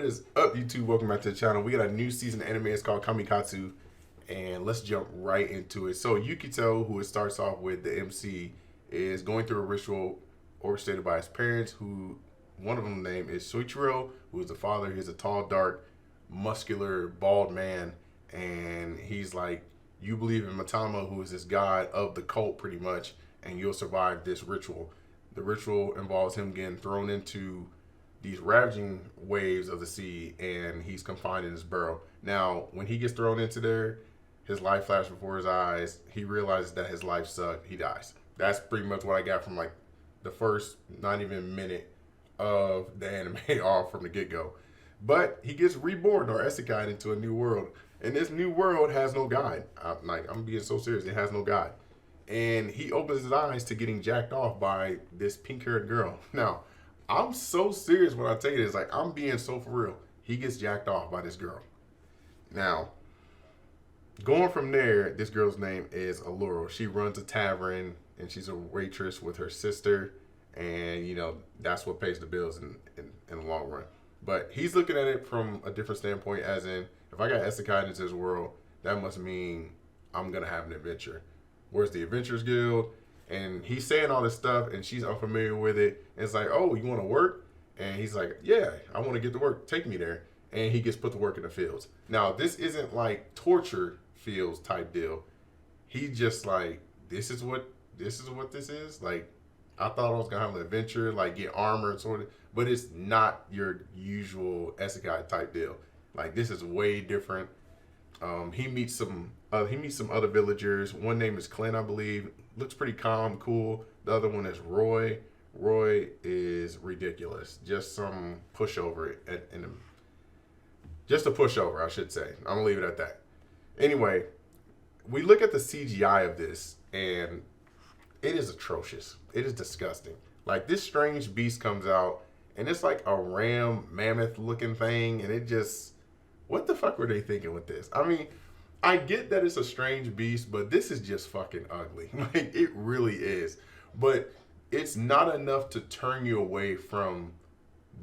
What is up, YouTube? Welcome back to the channel. We got a new season of anime. It's called KamiKatsu, and let's jump right into it. So Yukito, who it starts off with, the MC, is going through a ritual orchestrated by his parents, who one of them named is Soichiro, who is the father. He's a tall, dark, muscular, bald man, and he's like, you believe in Matama, who is this god of the cult pretty much, and you'll survive this ritual. The ritual involves him getting thrown into these ravaging waves of the sea, and he's confined in his burrow. Now, when he gets thrown into there, his life flashes before his eyes. He realizes that his life sucked. He dies. That's pretty much what I got from like the first not even minute of the anime off from the get-go. But he gets reborn or isekai into a new world, and this new world has no guide. I'm being so serious. It has no guide, and he opens his eyes to getting jacked off by this pink-haired girl. Now, I'm so serious when I tell you this. Like, I'm being so for real. He gets jacked off by this girl. Now, going from there, this girl's name is Alluro. She runs a tavern, and she's a waitress with her sister. And, you know, that's what pays the bills in the long run. But he's looking at it from a different standpoint, as in, if I got isekai into this world, that must mean I'm going to have an adventure. Where's the Adventurers Guild? And he's saying all this stuff, and she's unfamiliar with it. And it's like, oh, you want to work? And he's like, yeah, I want to get to work. Take me there. And he gets put to work in the fields. Now, this isn't like torture fields type deal. He just like, this is what this is. Like, I thought I was gonna have an adventure, like get armor sort of, but it's not your usual isekai type deal. Like, this is way different. He meets some other villagers. One name is Clint, I believe. Looks pretty calm, cool. The other one is Roy. Roy is ridiculous. Just some pushover just a pushover, I should say. I'm gonna leave it at that. Anyway, we look at the CGI of this, and it is atrocious. It is disgusting. Like, this strange beast comes out, and it's like a ram mammoth looking thing, and it just, what the fuck were they thinking with this? I mean, I get that it's a strange beast, but this is just fucking ugly. Like, it really is. But it's not enough to turn you away from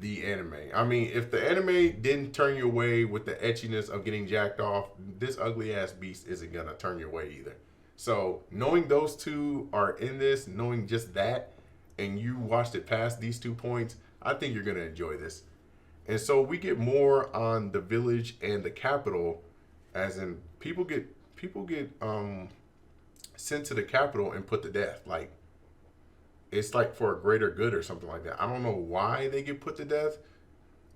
the anime. I mean, if the anime didn't turn you away with the etchiness of getting jacked off, this ugly ass beast isn't gonna turn you away either. So, knowing those two are in this, knowing just that, and you watched it past these 2 points, I think you're gonna enjoy this. And so we get more on the village and the capital, as in people get sent to the capital and put to death. Like, it's like for a greater good or something like that. I don't know why they get put to death.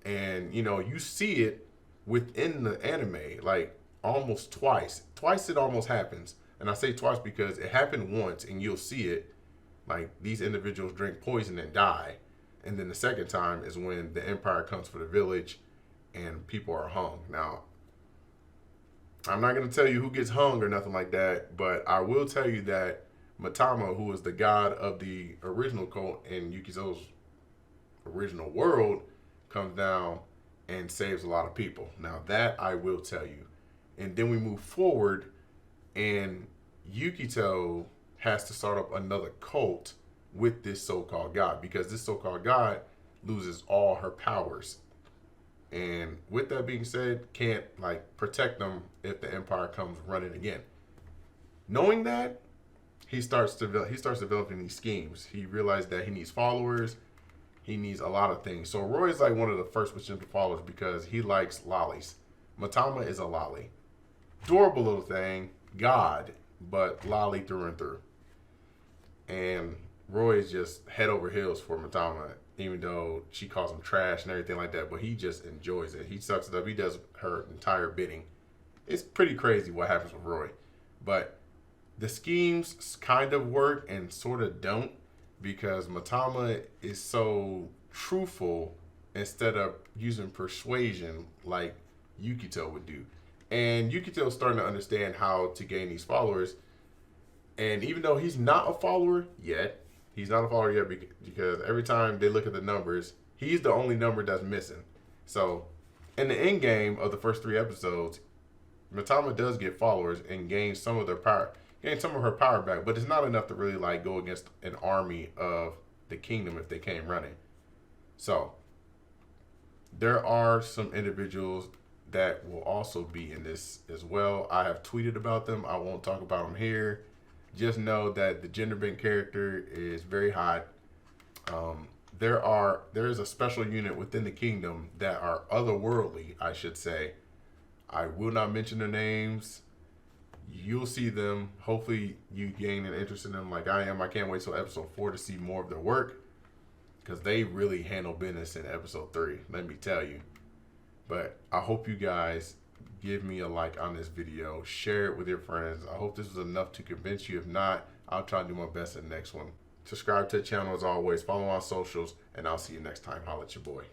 And, you know, you see it within the anime, like almost twice. Twice it almost happens. And I say twice because it happened once and you'll see it. Like, these individuals drink poison and die. And then the second time is when the Empire comes for the village and people are hung. Now, I'm not going to tell you who gets hung or nothing like that, but I will tell you that Matama, who is the god of the original cult in Yukito's original world, comes down and saves a lot of people. Now, that I will tell you. And then we move forward, and Yukito has to start up another cult with this so-called god, because this so-called god loses all her powers. And with that being said, can't like protect them if the Empire comes running again. Knowing that, he starts developing these schemes. He realized that he needs followers. He needs a lot of things. So Roy is like one of the first potential followers because he likes lollies. Matama is a lolly. Adorable little thing. God, but lolly through and through. And Roy is just head over heels for Matama, even though she calls him trash and everything like that. But he just enjoys it. He sucks it up. He does her entire bidding. It's pretty crazy what happens with Roy. But the schemes kind of work and sort of don't, because Matama is so truthful instead of using persuasion like Yukito would do. And Yukito's starting to understand how to gain these followers. And even though he's not a follower yet, because every time they look at the numbers, he's the only number that's missing. So in the end game of the first 3 episodes, Matama does get followers and gains some of her power back, but it's not enough to really like go against an army of the kingdom if they came running. So there are some individuals that will also be in this as well. I have tweeted about them. I won't talk about them here. Just know that the gender bent character is very hot. There is a special unit within the kingdom that are otherworldly, I should say. I will not mention their names. You'll see them. Hopefully, you gain an interest in them like I am. I can't wait till episode 4 to see more of their work because they really handle business in episode 3. Let me tell you. But I hope you guys give me a like on this video. Share it with your friends. I hope this was enough to convince you. If not, I'll try to do my best in the next one. Subscribe to the channel as always. Follow on socials. And I'll see you next time. Holla at your boy.